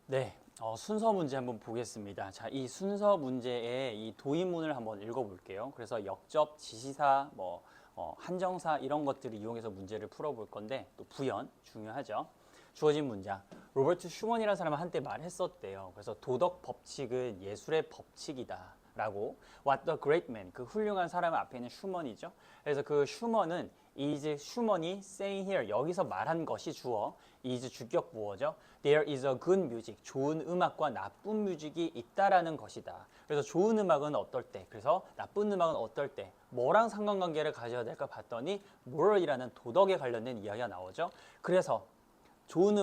네, 순서 문제 한번 보겠습니다. 자, 이 순서 문제의 이 도입문을 한번 읽어볼게요. 그래서 역접, 지시사, 한정사 이런 것들을 이용해서 문제를 풀어볼 건데 또 부연 중요하죠. 주어진 문장. 로버트 슈먼이라는 사람은 한때 말했었대요. 그래서 도덕 법칙은 예술의 법칙이다. 라고 What the great man, 그 훌륭한 사람 앞에 있는 슈먼이죠. 그래서 그 슈먼은 슈먼이 saying here, 여기서 말한 것이 주어, is 주격 부어죠. There is a good music, 좋은 음악과 나쁜 뮤직이 있다라는 것이다. 그래서 좋은 음악은 어떨 때, 그래서 나쁜 음악은 어떨 때, 뭐랑 상관관계를 가져야 될까 봤더니 moral이라는 도덕에 관련된 이야기가 나오죠. 그래서 좋은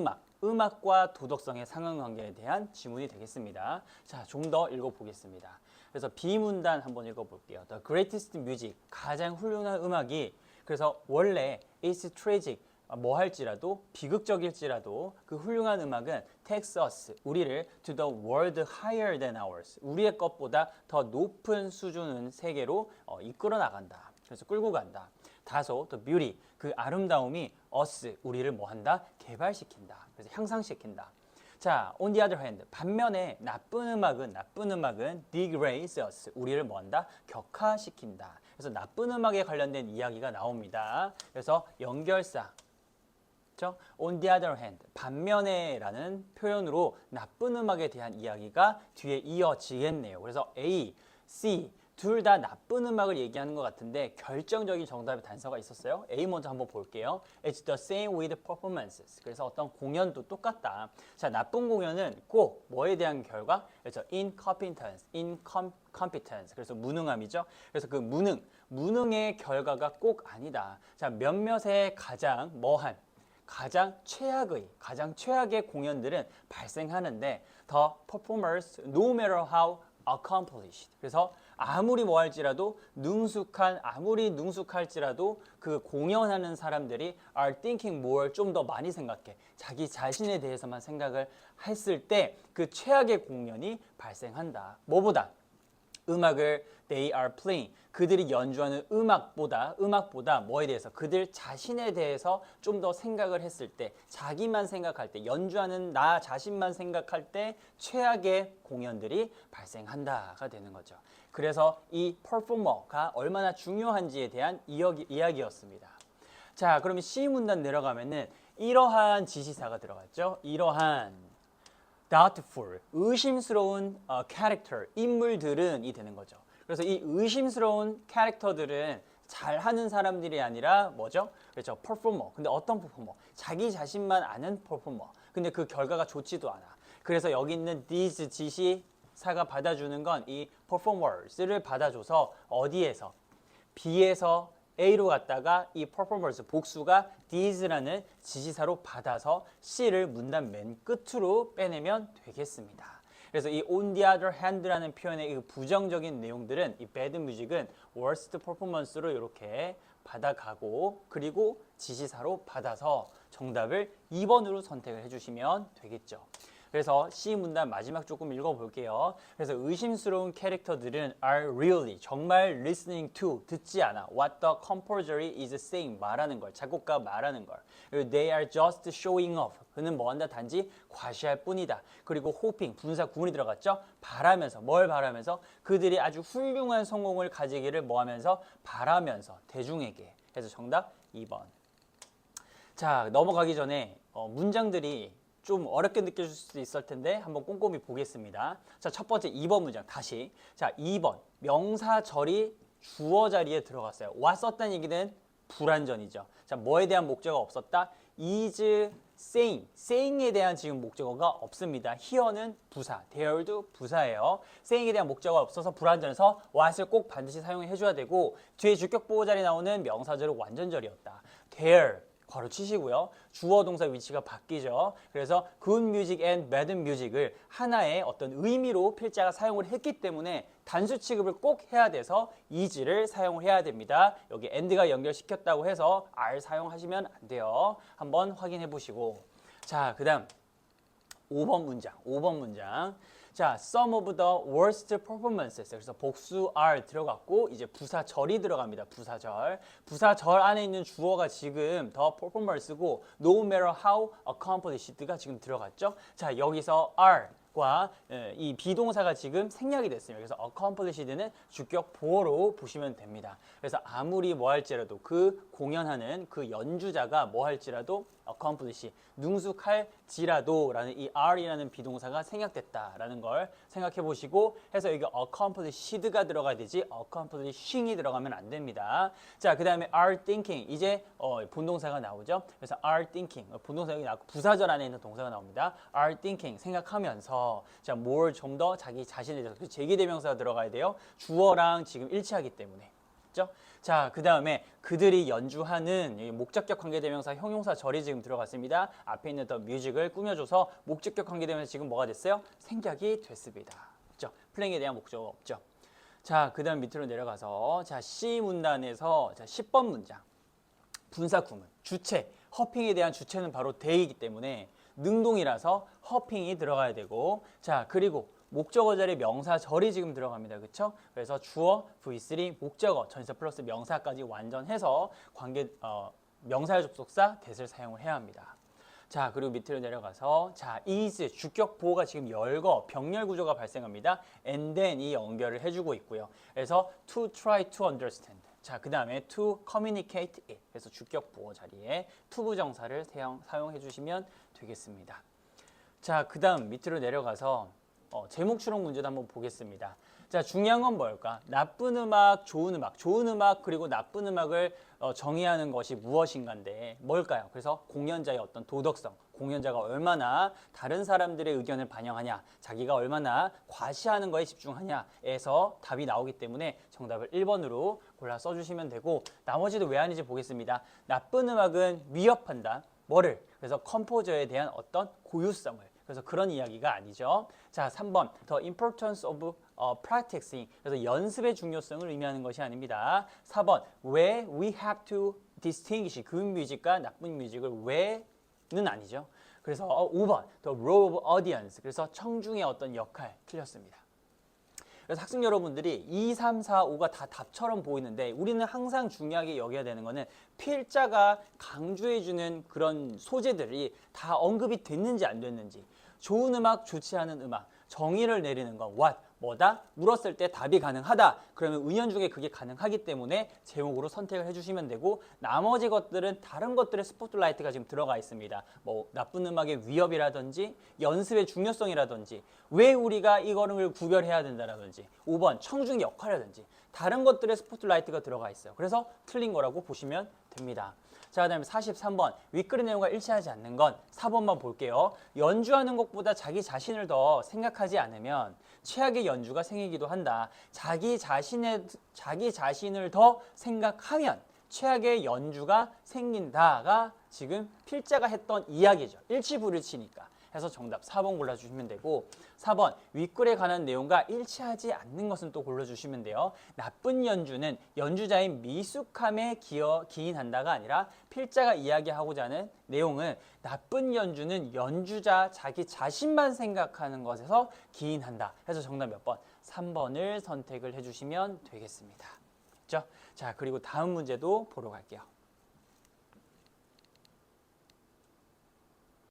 음악과 도덕성의 상관관계에 대한 지문이 되겠습니다. 자, 좀 더 읽어보겠습니다. 그래서 비문단 한번 읽어볼게요. The greatest music, 가장 훌륭한 음악이, 그래서 원래 is tragic, 뭐 할지라도 비극적일지라도 그 훌륭한 음악은 takes us, 우리를 to the world higher than ours, 우리의 것보다 더 높은 수준의 세계로 이끌어 나간다. 그래서 끌고 간다. 다소 the beauty, 그 아름다움이 us, 우리를 뭐한다? 개발시킨다. 그래서 향상시킨다. 자, on the other hand, 반면에 나쁜 음악은 degrades us, 우리를 뭐한다? 격하시킨다. 그래서 나쁜 음악에 관련된 이야기가 나옵니다. 그래서 연결사, 그렇죠? On the other hand, 반면에라는 표현으로 나쁜 음악에 대한 이야기가 뒤에 이어지겠네요. 그래서 A, C 둘 다 나쁜 음악을 얘기하는 것 같은데 결정적인 정답의 단서가 있었어요. A 먼저 한번 볼게요. It's the same with performances. 그래서 어떤 공연도 똑같다. 자, 나쁜 공연은 꼭 뭐에 대한 결과? 그래서 incompetence. 그래서 무능함이죠. 그래서 그 무능의 결과가 꼭 아니다. 자, 몇몇의 가장 가장 최악의 공연들은 발생하는데 the performers, no matter how accomplished. 그래서 아무리 능숙할지라도 그 공연하는 사람들이 are thinking more, 좀 더 많이 생각해. 자기 자신에 대해서만 생각을 했을 때 그 최악의 공연이 발생한다. 뭐보다? 음악을 they are playing, 그들이 연주하는 음악보다 뭐에 대해서? 그들 자신에 대해서 좀 더 생각을 했을 때, 자기만 생각할 때, 연주하는 나 자신만 생각할 때 최악의 공연들이 발생한다가 되는 거죠. 그래서 이 performer가 얼마나 중요한지에 대한 이야기였습니다. 자, 그러면 C 문단 내려가면은 이러한 지시사가 들어갔죠. 이러한 doubtful, 의심스러운 character, 인물들은 이 되는 거죠. 그래서 이 의심스러운 캐릭터들은 잘하는 사람들이 아니라 뭐죠? 그렇죠, performer. 근데 어떤 performer? 자기 자신만 아는 performer. 근데 그 결과가 좋지도 않아. 그래서 여기 있는 these 지시사가 받아주는 건 이 performers를 받아줘서 어디에서? B에서 A로 갔다가 이 performers 복수가 these라는 지시사로 받아서 C를 문단 맨 끝으로 빼내면 되겠습니다. 그래서 이 on the other hand라는 표현의 이 부정적인 내용들은 이 bad music은 worst performance로 이렇게 받아가고 그리고 지시사로 받아서 정답을 2번으로 선택을 해주시면 되겠죠. 그래서 C 문단 마지막 조금 읽어볼게요. 그래서 의심스러운 캐릭터들은 are really, 정말 listening to, 듣지 않아. What the composer is saying, 말하는 걸, 작곡가 말하는 걸. 그리고 they are just showing off, 그는 뭐한다? 단지 과시할 뿐이다. 그리고 hoping, 분사 구문이 들어갔죠? 바라면서, 뭘 바라면서? 그들이 아주 훌륭한 성공을 가지기를 뭐하면서? 바라면서, 대중에게. 그래서 정답 2번. 자, 넘어가기 전에 문장들이 좀 어렵게 느껴질 수도 있을 텐데 한번 꼼꼼히 보겠습니다. 자, 첫 번째 2번 문장 다시. 자, 2번 명사절이 주어 자리에 들어갔어요. 왔었다는 얘기는 불완전이죠. 자, 뭐에 대한 목적어가 없었다? is saying에 대한 지금 목적어가 없습니다. here는 부사, there도 부사예요. saying에 대한 목적어가 없어서 불완전해서 what을 꼭 반드시 사용해 줘야 되고 뒤에 주격 보호 자리 나오는 명사절은 완전절이었다. there 괄호 치시고요. 주어 동사 위치가 바뀌죠. 그래서 good music and bad music을 하나의 어떤 의미로 필자가 사용을 했기 때문에 단수 취급을 꼭 해야 돼서 is를 사용을 해야 됩니다. 여기 and가 연결시켰다고 해서 are 사용하시면 안 돼요. 한번 확인해 보시고. 자, 그 다음 5번 문장. 자, some of the worst performances. 그래서 복수 are 들어갔고 이제 부사절이 들어갑니다. 부사절. 부사절 안에 있는 주어가 지금 the performer쓰고 no matter how accomplished가 지금 들어갔죠. 자, 여기서 are 과 이 비동사가 지금 생략이 됐습니다. 그래서 accomplished는 주격 보어로 보시면 됩니다. 그래서 아무리 뭐 할지라도 그 공연하는 그 연주자가 뭐 할지라도 accomplish, 능숙할지라도 라는 이 are이라는 비동사가 생략됐다라는 걸 생각해 보시고 해서 이게 accomplished가 들어가야 되지 accomplishing이 들어가면 안 됩니다. 자, 그 다음에 are thinking 이제 본동사가 나오죠. 그래서 are thinking 본동사 여기 나오고 부사절 안에 있는 동사가 나옵니다. are thinking 생각하면서 자, 뭘 좀 더 자기 자신에 대해서 제기대명사가 들어가야 돼요. 주어랑 지금 일치하기 때문에. 그렇죠? 자, 그 다음에 그들이 연주하는 목적격 관계대명사 형용사 절이 지금 들어갔습니다. 앞에 있는 the music을 꾸며줘서 목적격 관계대명사 지금 뭐가 됐어요? 생략이 됐습니다. 그렇죠? 플랭에 대한 목적어가 없죠. 자, 그 다음 밑으로 내려가서 자, C 문단에서 자, 10번 문장 분사 구문 주체 허핑에 대한 주체는 바로 they이기 때문에 능동이라서 허핑이 들어가야 되고 자, 그리고 목적어 자리 명사절이 지금 들어갑니다. 그렇죠? 그래서 주어, V3, 목적어, 전치사 플러스 명사까지 완전해서 관계 명사의 접속사 that을 사용을 해야 합니다. 자, 그리고 밑으로 내려가서 자, is 주격 보호가 지금 열거 병렬 구조가 발생합니다. and then 이 연결을 해주고 있고요. 그래서 to try to understand. 자, 그 다음에 to communicate it. 그래서 주격 보호 자리에 to 부정사를 사용해 주시면 되겠습니다. 자, 그 다음 밑으로 내려가서 제목 추론 문제도 한번 보겠습니다. 자, 중요한 건 뭘까? 나쁜 음악, 좋은 음악, 좋은 음악 그리고 나쁜 음악을 정의하는 것이 무엇인가인데 뭘까요? 그래서 공연자의 어떤 도덕성, 공연자가 얼마나 다른 사람들의 의견을 반영하냐, 자기가 얼마나 과시하는 거에 집중하냐에서 답이 나오기 때문에 정답을 1번으로 골라 써주시면 되고 나머지도 왜 아닌지 보겠습니다. 나쁜 음악은 위협한다. 뭐를? 그래서 컴포저에 대한 어떤 고유성을. 그래서 그런 이야기가 아니죠. 자, 3번 The importance of practicing. 그래서 연습의 중요성을 의미하는 것이 아닙니다. 4번 Where we have to distinguish. good music과 나쁜 뮤직을 왜는 아니죠. 그래서 5번 The role of audience. 그래서 청중의 어떤 역할 틀렸습니다. 그래서 학생 여러분들이 2, 3, 4, 5가 다 답처럼 보이는데 우리는 항상 중요하게 여겨야 되는 거는 필자가 강조해주는 그런 소재들이 다 언급이 됐는지 안 됐는지 좋은 음악, 좋지 않은 음악 정의를 내리는 건 what, 뭐다? 물었을 때 답이 가능하다. 그러면 은연중에 그게 가능하기 때문에 제목으로 선택을 해주시면 되고 나머지 것들은 다른 것들의 스포트라이트가 지금 들어가 있습니다. 뭐 나쁜 음악의 위협이라든지 연습의 중요성이라든지 왜 우리가 이거를 구별해야 된다라든지 5번 청중의 역할이라든지 다른 것들의 스포트라이트가 들어가 있어요. 그래서 틀린 거라고 보시면 됩니다. 자, 그 다음에 43번 윗글의 내용과 일치하지 않는 건 4번만 볼게요. 연주하는 것보다 자기 자신을 더 생각하지 않으면 최악의 연주가 생기기도 한다. 자기 자신을 더 생각하면 최악의 연주가 생긴다가 지금 필자가 했던 이야기죠. 일치불일치니까. 해서 정답 4번 골라주시면 되고 4번 윗글에 관한 내용과 일치하지 않는 것은 또 골라주시면 돼요. 나쁜 연주는 연주자의 미숙함에 기인한다가 아니라 필자가 이야기하고자 하는 내용은 나쁜 연주는 연주자 자기 자신만 생각하는 것에서 기인한다. 해서 정답 몇 번? 3번을 선택을 해주시면 되겠습니다. 그렇죠? 자, 그리고 다음 문제도 보러 갈게요.